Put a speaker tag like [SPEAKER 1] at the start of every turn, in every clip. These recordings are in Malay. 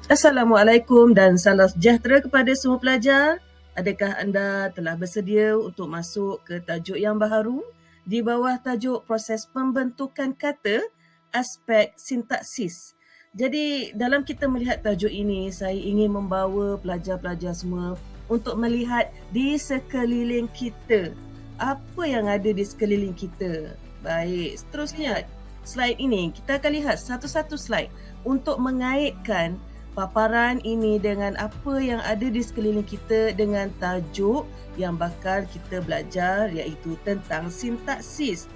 [SPEAKER 1] Assalamualaikum dan salam sejahtera kepada semua pelajar. Adakah anda telah bersedia untuk masuk ke tajuk yang baharu di bawah tajuk proses pembentukan kata aspek sintaksis? Jadi dalam kita melihat tajuk ini, saya ingin membawa pelajar-pelajar semua untuk melihat di sekeliling kita. Apa yang ada di sekeliling kita? Baik, seterusnya slide ini kita akan lihat satu-satu slide untuk mengaitkan paparan ini dengan apa yang ada di sekeliling kita dengan tajuk yang bakal kita belajar iaitu tentang sintaksis.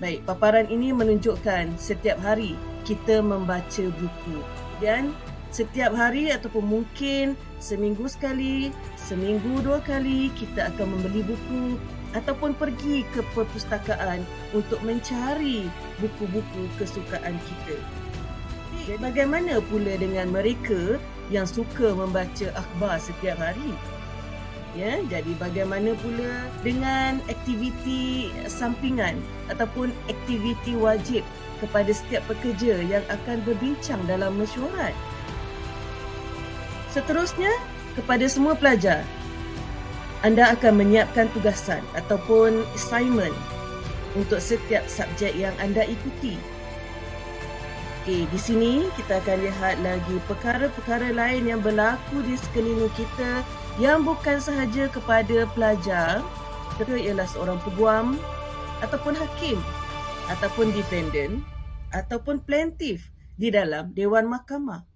[SPEAKER 1] Baik, paparan ini menunjukkan setiap hari kita membaca buku. Dan setiap hari ataupun mungkin seminggu sekali, seminggu 2 kali kita akan membeli buku ataupun pergi ke perpustakaan untuk mencari buku-buku kesukaan kita. Bagaimana pula dengan mereka yang suka membaca akhbar setiap hari? Ya, jadi bagaimana pula dengan aktiviti sampingan ataupun aktiviti wajib kepada setiap pekerja yang akan berbincang dalam mesyuarat? Seterusnya, kepada semua pelajar, anda akan menyiapkan tugasan ataupun assignment untuk setiap subjek yang anda ikuti. Okey, di sini kita akan lihat lagi perkara-perkara lain yang berlaku di sekeliling kita yang bukan sahaja kepada pelajar, tetapi ialah seorang peguam ataupun hakim ataupun defendant ataupun plaintiff di dalam Dewan Mahkamah.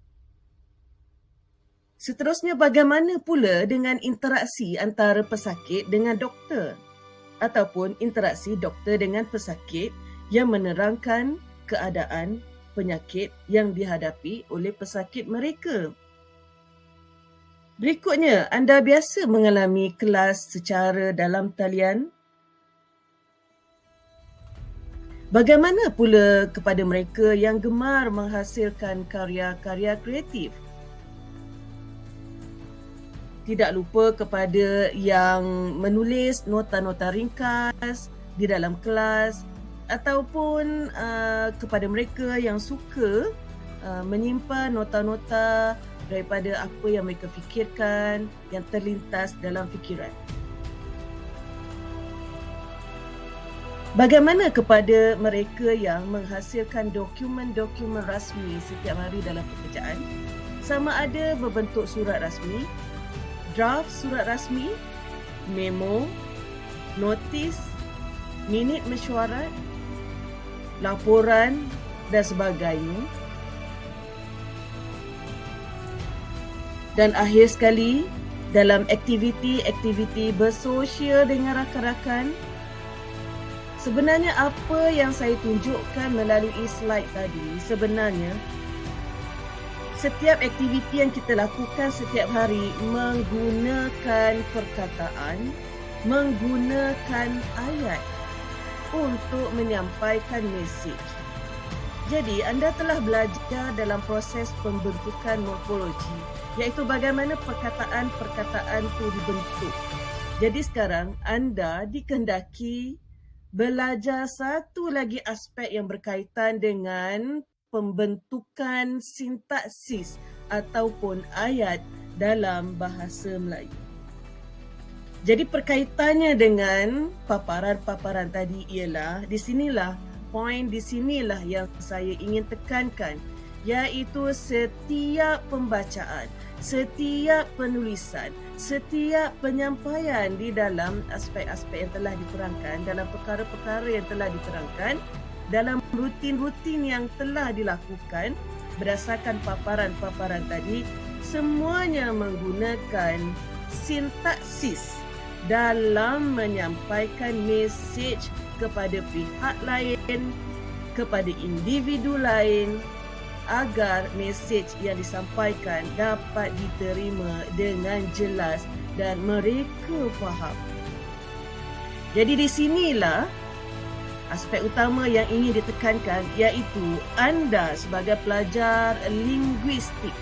[SPEAKER 1] Seterusnya, bagaimana pula dengan interaksi antara pesakit dengan doktor ataupun interaksi doktor dengan pesakit yang menerangkan keadaan penyakit yang dihadapi oleh pesakit mereka. Berikutnya, anda biasa mengalami kelas secara dalam talian? Bagaimana pula kepada mereka yang gemar menghasilkan karya-karya kreatif? Tidak lupa kepada yang menulis nota-nota ringkas di dalam kelas ataupun kepada mereka yang suka menyimpan nota-nota daripada apa yang mereka fikirkan yang terlintas dalam fikiran. Bagaimana kepada mereka yang menghasilkan dokumen-dokumen rasmi setiap hari dalam pekerjaan? Sama ada berbentuk surat rasmi, draft surat rasmi, memo, notis, minit mesyuarat, laporan dan sebagainya. Dan akhir sekali, dalam aktiviti-aktiviti bersosial dengan rakan-rakan, sebenarnya apa yang saya tunjukkan melalui slide tadi, sebenarnya setiap aktiviti yang kita lakukan setiap hari menggunakan perkataan, menggunakan ayat untuk menyampaikan mesej. Jadi, anda telah belajar dalam proses pembentukan morfologi, iaitu bagaimana perkataan-perkataan itu dibentuk. Jadi sekarang, anda dikehendaki belajar satu lagi aspek yang berkaitan dengan pembentukan sintaksis ataupun ayat dalam bahasa Melayu. Jadi perkaitannya dengan paparan-paparan tadi ialah di sinilah yang saya ingin tekankan, iaitu setiap pembacaan, setiap penulisan, setiap penyampaian di dalam aspek-aspek yang telah diterangkan, dalam perkara-perkara yang telah diterangkan, dalam rutin-rutin yang telah dilakukan berdasarkan paparan-paparan tadi, semuanya menggunakan sintaksis dalam menyampaikan mesej kepada pihak lain, kepada individu lain, agar mesej yang disampaikan dapat diterima dengan jelas dan mereka faham. Jadi di sinilah aspek utama yang ingin ditekankan, iaitu anda sebagai pelajar linguistik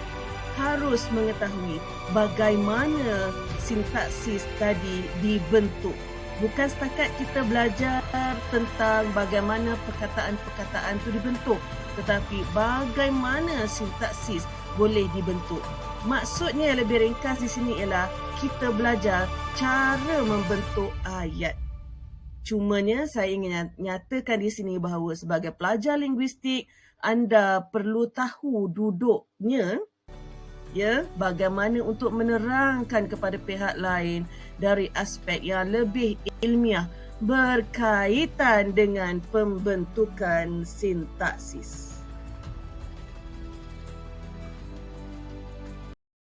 [SPEAKER 1] harus mengetahui bagaimana sintaksis tadi dibentuk. Bukan setakat kita belajar tentang bagaimana perkataan-perkataan itu dibentuk, tetapi bagaimana sintaksis, boleh dibentuk. Maksudnya yang lebih ringkas di sini ialah kita belajar cara membentuk ayat. Cumanya saya ingin nyatakan di sini bahawa sebagai pelajar linguistik, anda perlu tahu duduknya, ya, bagaimana untuk menerangkan kepada pihak lain dari aspek yang lebih ilmiah berkaitan dengan pembentukan sintaksis.